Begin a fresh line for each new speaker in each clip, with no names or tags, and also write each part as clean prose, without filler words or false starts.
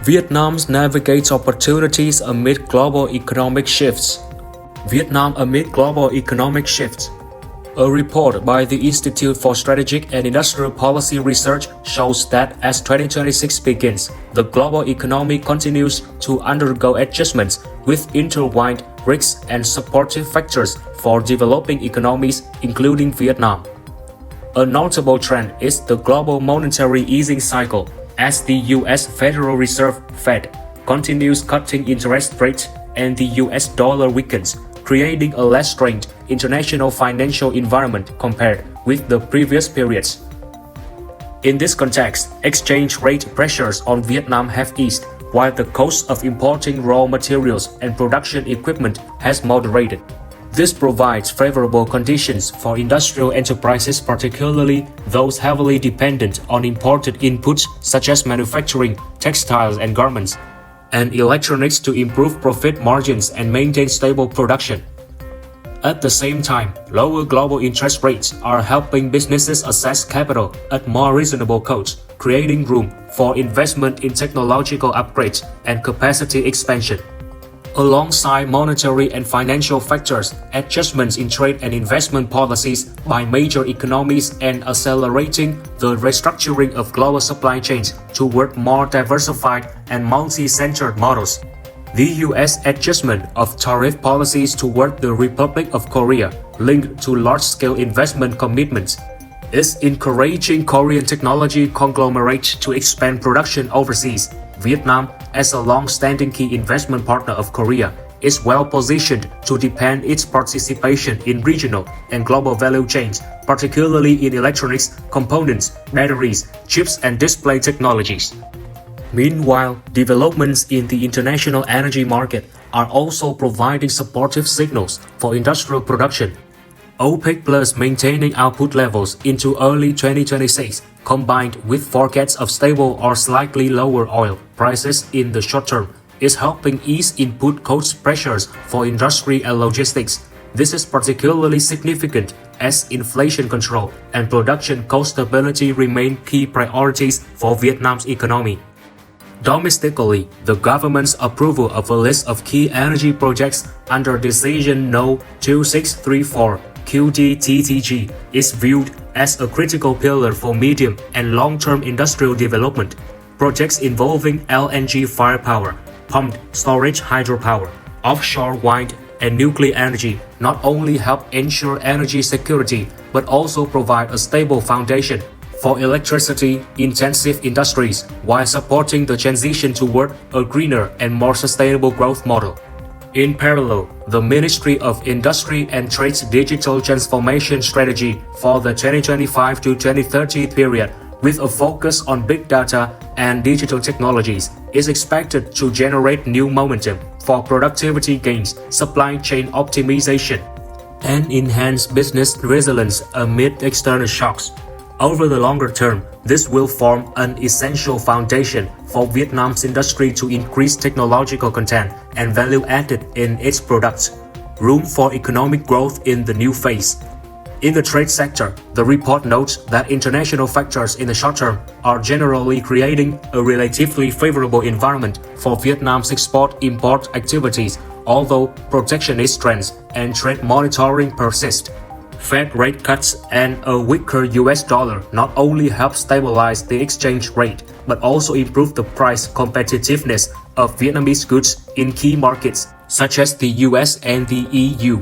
Vietnam navigates opportunities amid global economic shifts. Vietnam amid global economic shifts. A report by the Institute for Strategic and Industrial Policy Research shows that as 2026 begins, the global economy continues to undergo adjustments with intertwined risks and supportive factors for developing economies, including Vietnam. A notable trend is the global monetary easing cycle, as the U.S. Federal Reserve (Fed) continues cutting interest rates and the U.S. dollar weakens, creating a less strained international financial environment compared with the previous periods. In this context, exchange rate pressures on Vietnam have eased, while the cost of importing raw materials and production equipment has moderated. This provides favorable conditions for industrial enterprises, particularly those heavily dependent on imported inputs such as manufacturing, textiles and garments, and electronics to improve profit margins and maintain stable production. At the same time, lower global interest rates are helping businesses access capital at more reasonable costs, creating room for investment in technological upgrades and capacity expansion. Alongside monetary and financial factors, adjustments in trade and investment policies by major economies and accelerating the restructuring of global supply chains toward more diversified and multi-centered models. The U.S. adjustment of tariff policies toward the Republic of Korea, linked to large-scale investment commitments, is encouraging Korean technology conglomerates to expand production overseas. Vietnam, as a long-standing key investment partner of Korea, is well-positioned to deepen its participation in regional and global value chains, particularly in electronics, components, batteries, chips and display technologies. Meanwhile, developments in the international energy market are also providing supportive signals for industrial production. OPEC Plus maintaining output levels into early 2026, combined with forecasts of stable or slightly lower oil prices in the short term, is helping ease input cost pressures for industry and logistics. This is particularly significant as inflation control and production cost stability remain key priorities for Vietnam's economy. Domestically, the government's approval of a list of key energy projects under Decision No. 2634 QDTTG is viewed as a critical pillar for medium and long-term industrial development. Projects involving LNG firepower, pumped storage hydropower, offshore wind, and nuclear energy not only help ensure energy security but also provide a stable foundation for electricity-intensive industries while supporting the transition toward a greener and more sustainable growth model. In parallel, the Ministry of Industry and Trade's digital transformation strategy for the 2025 to 2030 period, with a focus on big data and digital technologies, is expected to generate new momentum for productivity gains, supply chain optimization, and enhance business resilience amid external shocks. Over the longer term, this will form an essential foundation for Vietnam's industry to increase technological content and value added in its products. Room for economic growth in the new phase. In the trade sector, the report notes that international factors in the short term are generally creating a relatively favorable environment for Vietnam's export-import activities, although protectionist trends and trade monitoring persist. Fed rate cuts and a weaker US dollar not only help stabilize the exchange rate, but also improve the price competitiveness of Vietnamese goods in key markets, such as the US and the EU.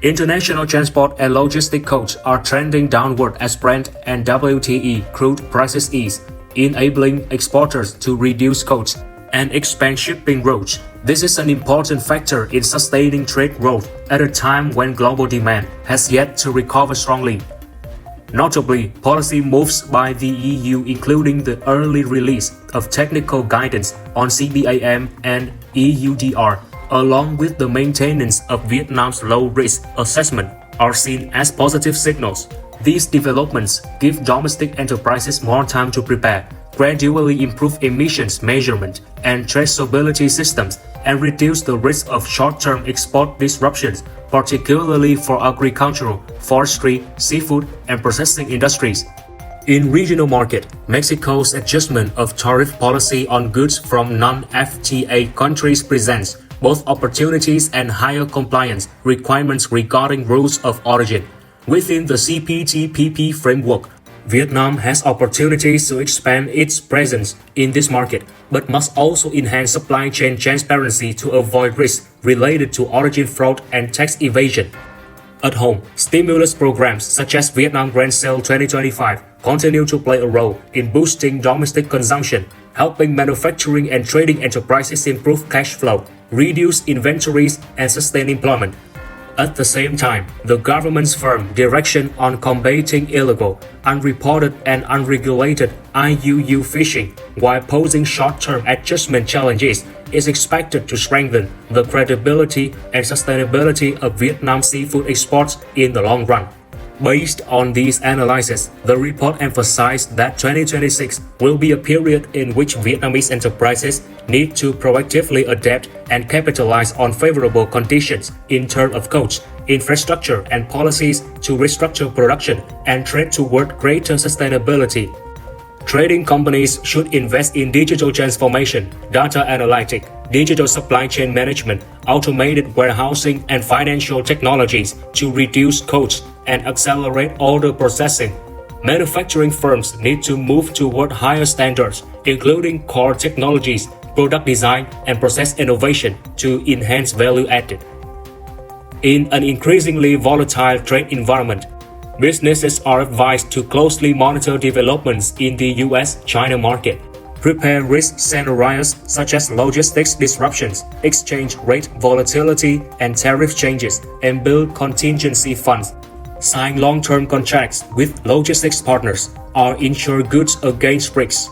International transport and logistic costs are trending downward as Brent and WTI crude prices ease, enabling exporters to reduce costs and expand shipping routes. This is an important factor in sustaining trade growth at a time when global demand has yet to recover strongly. Notably, policy moves by the EU, including the early release of technical guidance on CBAM and EUDR, along with the maintenance of Vietnam's low-risk assessment, are seen as positive signals. These developments give domestic enterprises more time to prepare, gradually improve emissions measurement and traceability systems, and reduce the risk of short-term export disruptions, particularly for agricultural, forestry, seafood, and processing industries. In regional market, Mexico's adjustment of tariff policy on goods from non-FTA countries presents both opportunities and higher compliance requirements regarding rules of origin. Within the CPTPP framework, Vietnam has opportunities to expand its presence in this market, but must also enhance supply chain transparency to avoid risks related to origin fraud and tax evasion. At home, stimulus programs such as Vietnam Grand Sale 2025 continue to play a role in boosting domestic consumption, helping manufacturing and trading enterprises improve cash flow, reduce inventories, and sustain employment. At the same time, the government's firm direction on combating illegal, unreported, and unregulated IUU fishing while posing short-term adjustment challenges is expected to strengthen the credibility and sustainability of Vietnam's seafood exports in the long run. Based on these analyses, the report emphasized that 2026 will be a period in which Vietnamese enterprises need to proactively adapt and capitalize on favorable conditions in terms of costs, infrastructure, and policies to restructure production and trade toward greater sustainability. Trading companies should invest in digital transformation, data analytics, digital supply chain management, automated warehousing, and financial technologies to reduce costs and accelerate order processing. Manufacturing firms need to move toward higher standards, including core technologies, product design, and process innovation to enhance value added. In an increasingly volatile trade environment, businesses are advised to closely monitor developments in the US-China market, prepare risk scenarios such as logistics disruptions, exchange rate volatility, and tariff changes, and build contingency funds. Sign long-term contracts with logistics partners or insure goods against risks.